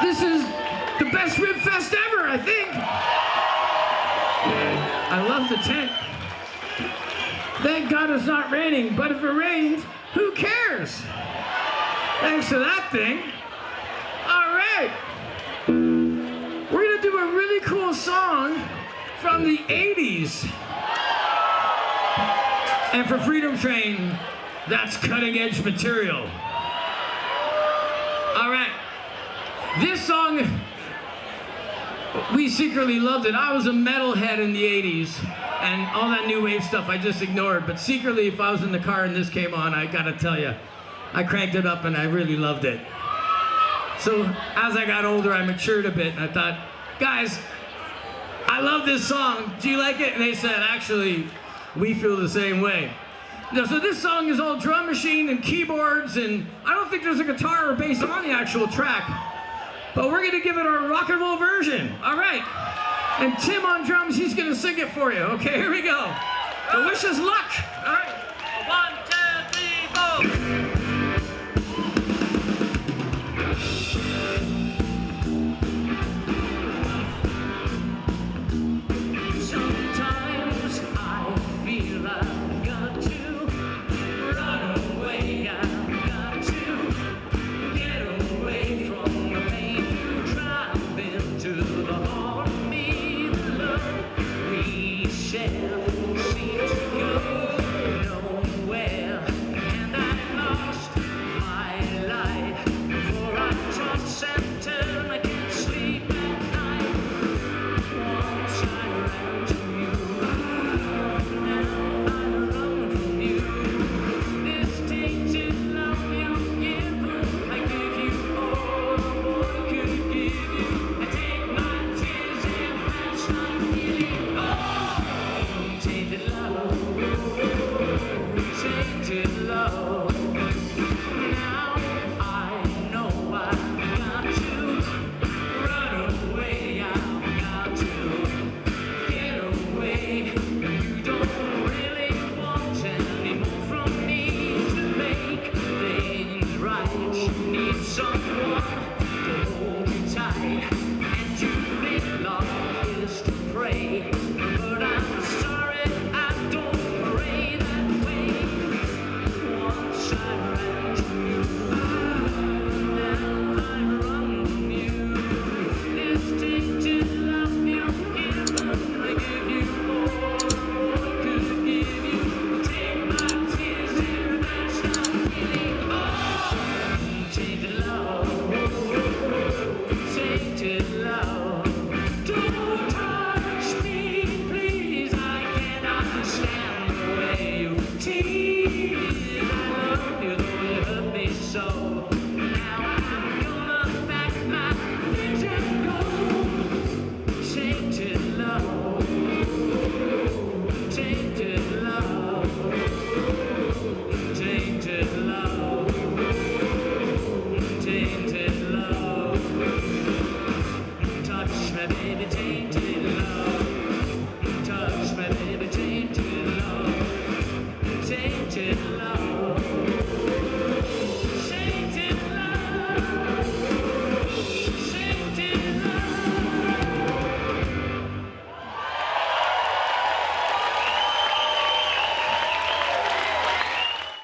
This is the best rib fest ever, I think. I love the tent. Thank God it's not raining, but if it rains, who cares? Thanks to that thing. All right. We're gonna do a really cool song from the 80's. And for Freedom Train, that's cutting edge material. All right. This song, we secretly loved it. I was a metalhead in the 80's, and all that new wave stuff I just ignored. But secretly, if I was in the car and this came on, I gotta tell you, I cranked it up and I really loved it. So as I got older, I matured a bit, and I thought, guys, I love this song. Do you like it? And they said, actually, we feel the same way. Now, so this song is all drum machine and keyboards, and I don't think there's a guitar or bass on the actual track. But we're gonna give it our rock and roll version. All right. And Tim on drums, he's gonna sing it for you. Okay, here we go. So wish us luck. All right. 1, 2, 3, 4. So